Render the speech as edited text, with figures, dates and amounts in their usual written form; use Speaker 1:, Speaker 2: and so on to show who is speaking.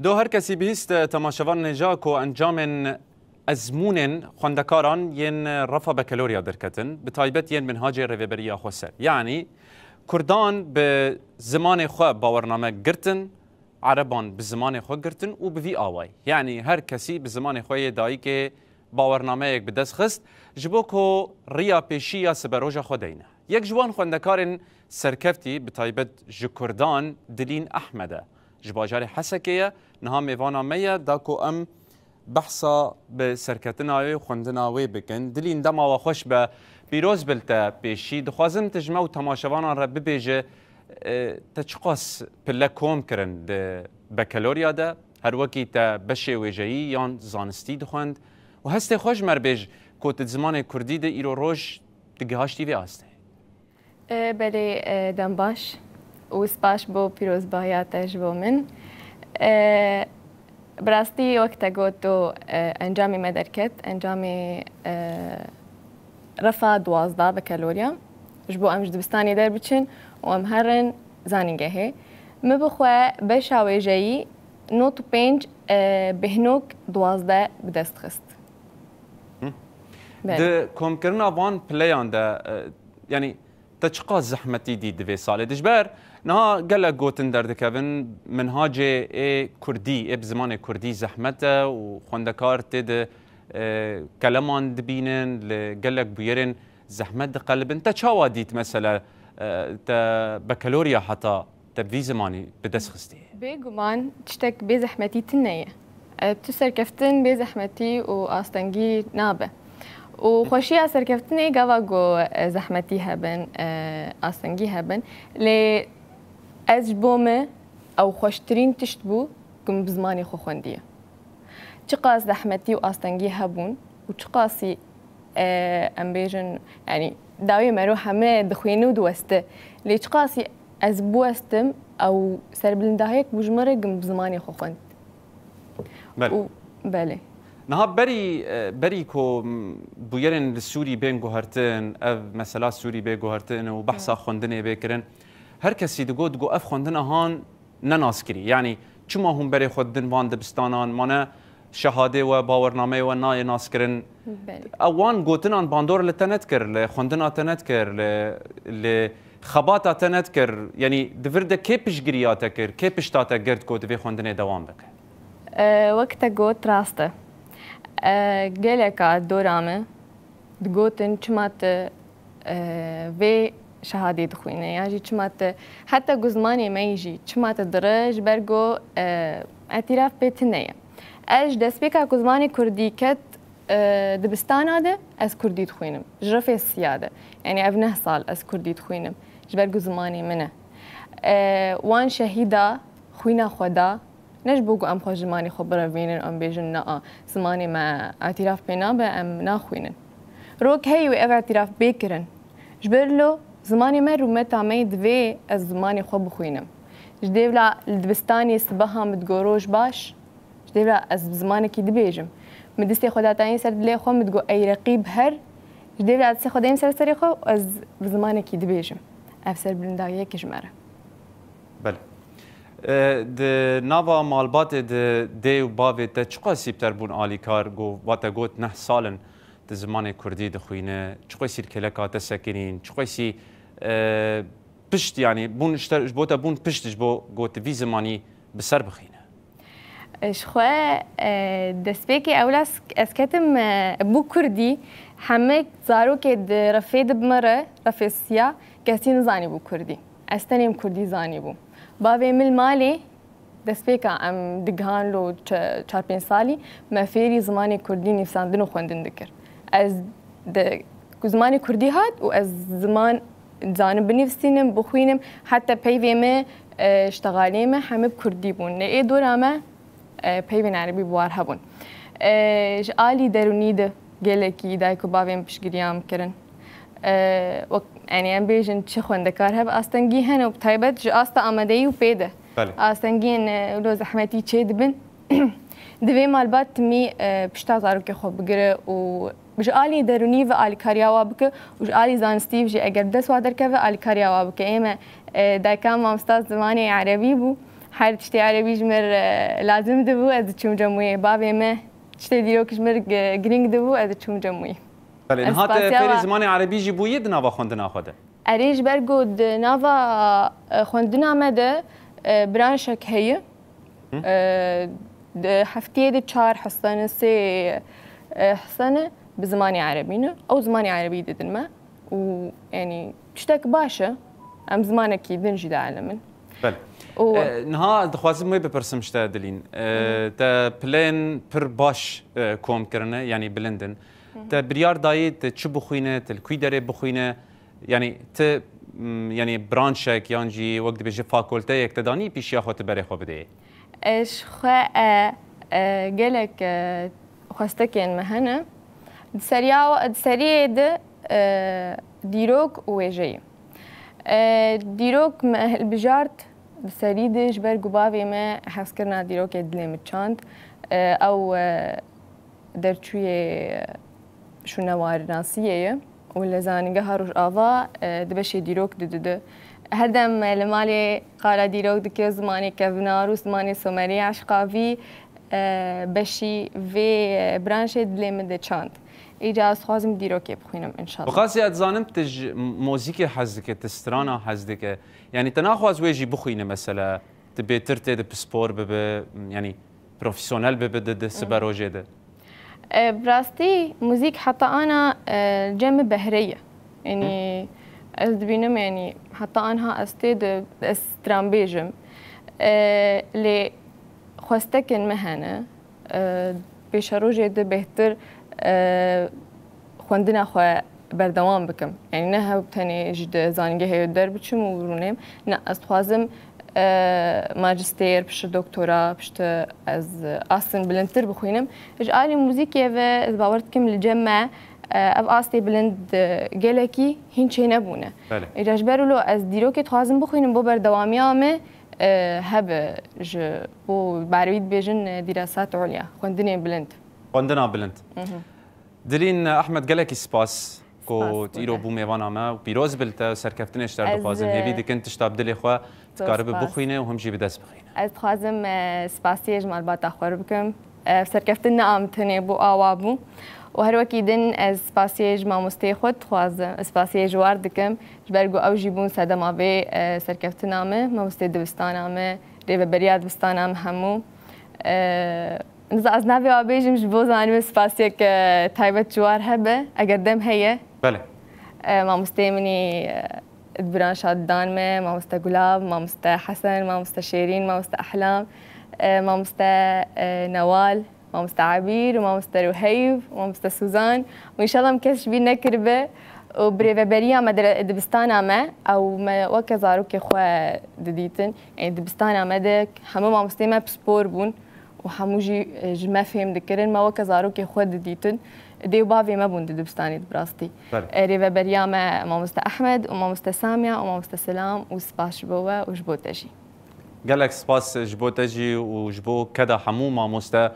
Speaker 1: دو هر کسی بیست تماشاوان نجاک و انجام ازمون خواندکاران ین رفع بکالوریا درکتن به تایبت ین منهاج رویبریا خوسر یعنی کردان به زمان خو باورنامه گرتن عربان به زمان خو گرتن و به وی آوای یعنی هر کسی به زمان خوی دایی که باورنامه یک به دست خست جبو کو ریا پیشی یا سبروجا خودینه یک جوان خواندکار سرکفتی به تایبت جکردان دلین احمده جباجار حسکیه نها میوانامه داکو ام بحثا به سرکتناوی و خوندناوی بکن دلین دما و خوش به بیروز بلتا پیشی دخوازم تجمع و تماشاوانان را ببیجه تچقاس پله کوم کرن ده بکالوریا ده هر وکی تا بشه ویجهی یان زانستی دخوند و هسته خوش مربیج کوت زمان کردی ده ایرو روش دگهاشتی وی آسته
Speaker 2: بله دم باش و سپاش بو پیروز باهیاتش بو من براستی وقت گوتو انجامی مدرکت انجامی رفع 12 بکالوریا جبو ام جدبستانی در بچن و ام هرن زانینگه هی مبخوا بشاوی جایی نوت پنج بهنوک 12 بدست خست
Speaker 1: ده کم کرنا وان پلیان ده یعنی تشقا زحمتی دی دوی ساله دجبر نه گله گوتن در دکون منهاج کردی بزمان کردی زحمته و خوندکار تد کلمان دبینن لگلک بیرن زحمت قلبن تا چاوا دیت مثلا تا بکالوریا حتی تبوی زمانی بدست خستی
Speaker 2: بگمان تشتك بزحمتي تنية تسركفتن بزحمتي وآستنجي نابه وخوشي سركفتني قواقو زحمتي هبن آستنجي هبن لي أجبومه أو خوشترين تشتبو كم بزماني خو خوندية تقاس زحمتي وآستنجي هبون وتقاسي أمبيجن يعني داوي مروحة ما دخوينو دوسته لي تقاسي أزبوستم أو سربلندهيك بجمرة كم بزماني خو خوند
Speaker 1: بله
Speaker 2: بله
Speaker 1: نها بری کو بویرن لسوری بین گوهرتن اف مثلا سوری بین گوهرتن و بحثا خوندنه بکرن هر کسی دگو اف خوندنه هان نناسکری یعنی چما هم بری خودن وان دبستانان مانه شهاده و باورنامه و نای ناسکرن اوان گوتنان باندور لتنت کر لخوندنا تنت کر ل خباتا تنت کر یعنی دورده کی پیشگیریات کر کی پیشتاتا گرد کو دوی خوندنه دوام بکن
Speaker 2: وقت گوت راسته گلک دورامه دگوتن چمات و شهادی دخوینه یعنی چمات حتی گزمانی میجی چمات درج برگو اعتراف بتنیه اج دست بیکا گزمانی کردی کت دبستان ده از کردی دخوینم جرف السیاده یعنی ابنه سال از کردی دخوینم جبرگو زمانی منه وان شهیدا خوینا خدا نجبوگو ام خوش زمانی خو براوینن ام بیجن نا زمانی ما اعتراف بینا به ام ناخوینن روک هی و او اعتراف بیکرن جبرلو زمانی ما رو متا می دوی از زمانی خو بخوینم جدیولا لدبستانی سبها مدگوروش باش جدیولا از زمانی کی دبیجم مدستی خدا تاین سر دلی خو مدگو ای رقیب هر جدیولا دستی خدا این سری خو از زمانی کی دبیجم افسر بلندایی کشمره
Speaker 1: بله د ناوا مالبات د دی و باوی ته چقا سیبتر بون آلیکار گو واتا گوت 9 سالن د زمان کردی دخوینه چقا سیر کلکات سکنین چقا سی پشت یعنی بون اشتر بوتا بون پشتش بو گوت وی زمانی بسر بخینه
Speaker 2: اشخوا دسبیکی اولاس اسکتم بو کردی همه زارو که رفید بمره رفید سیا کسی نزانی بو کردی استنیم کردی زانی بو باوی مل مالی دست بیکا ام دگهان لو 4-5 سالی ما فیری زمانی کردی نفساندن و خوندن دکر از زمانی کردی هات و از زمان زانم بنفسینم بخوینم حتی پیوی ما اشتغالی ما همه کردی بون نه دور ما پیوی عربی بوار هبون آلی درونی ده گله کی دایکو باویم پشگیریام کرن يعني ام بيجن چه خوندکار هب آستنگی هن و تایبت ج آستا آمادهی و پیده آستنگین لو زحمتی چه دبن دوی مالبات می پشتا زارو که خوب بگره و بج آلی درونی و آلی کاریا بکه و آلی زانستی بج اگر دست وادر که و آلی کاریا بکه ایمه دایکام مامستاز زمانی عربی بو هر تشتي عربي جمر لازم دبو از چوم جموي بابي ما تشتي ديروك جمر جرينج دبو از چوم جموي
Speaker 1: بله هات فری زمان عربی جی بوید نوا خوندنا خوده
Speaker 2: اريج برگود نوا خوندنا مده برانشك هي هفتيه دي 4 حصانه 3 حصانه بزماني عربينا او زماني عربي ددن ما ويعني تشتك باشا ام زمانك يدنجي دا علمن
Speaker 1: بله نها دخوازم مي بپرسم شتا دلين تا پلان پر باش کوم کرنه يعني بلندن تا بريار دايت چه بخوينه تل کوي داره بخوينه يعني ت يعني برانشك يانجي وقت بيجي فاكولته يكتداني بيش ياخد بري خو بده
Speaker 2: ايش خا قالك خواستكين مهنه سريع ده ديروك ويجي ديروك البجارت سريدة جبر قبابي ما حسكرنا ديروك يدلي متشانت أو درتشوي شو نوار ناسية ولا زاني قهروش آفا دبشي ديروك ددد هدم المالي قال ديروك دكيو زماني كفنارو زماني سومري عشقافي بشي في برانشي دلي من تشانت إجاز خوازم ديروك بخوينم إن شاء الله.
Speaker 1: وقاسي أتزانم تج موسيقى حزدك تسترانا حزدك يعني تناخواز ويجي بخوينه مثلا تبي ترتدي بسبور بب يعني بروفيسيونال بب ضد سباروجي ده.
Speaker 2: براستي موسيقى حتى أنا جنب بهرية يعني أزبينم يعني حتى أنا أستيد استرامبيجم اللي خواستكن مهنة بشروجي ده بهتر خوندنا خو بردوام بكم يعني نه بتني جد زانجه هي درب چم ورونم نه استخوازم ماجستير بش دكتوراه بش از اصلا بلندتر بخوينم اجالي موسيقى و باورت كم الجمع اف اصلي بلند جلكي هين شي نبونه اجا جبرلو از ديروكي تخوازم بخوينم بو بردواميامه هب ج بو بارويد بيجن دراسات عليا خوندني بلند
Speaker 1: خوندنا بلند دلين احمد جلكي سباس كو تيرو بو ميوانا ما وبيروز بلتا سركفتني اشتر بخوازم هيفي دي كنت تشتاب دلي خوا تقارب بخوينه وهم جي بدس بخوينه
Speaker 2: از خوازم سباسيج مال باتا خور بكم سركفتنا ام تني بو اوابو وهر وكيدن از سباسيج ما مستيخد خوازم سباسيج واردكم جبرغو او جيبون سدما بي سركفتنا ما مستيد بستانا ما ريب برياد بستانا همو نزا از نبی آبیجم جبو زانیم سپاسیک تایبت جوار هبه اقدم هیه
Speaker 1: بله
Speaker 2: ما مستمني برانشات دانمه ما مست گلاب ما مست حسن ما مست شيرين ما مست احلام ما مست نوال ما مست عبير وما مست رهيب وما مست سوزان وان شاء الله مكش بينا كربه وبريفبريا ما دبستانا ما او ما وكزاروك خو دديتن يعني دبستانا مدك همو ما مستما بسبور بون وحموجي ما فهم ذكرن ما وكزاروك خو دديتن دي بافي ما بون دبستاني براستي ريفبريا ما مست احمد وما مست ساميه وما مست سلام وسباش بوا وجبوتجي
Speaker 1: قالك سباس جبوتجي وجبو كذا حمو ما مست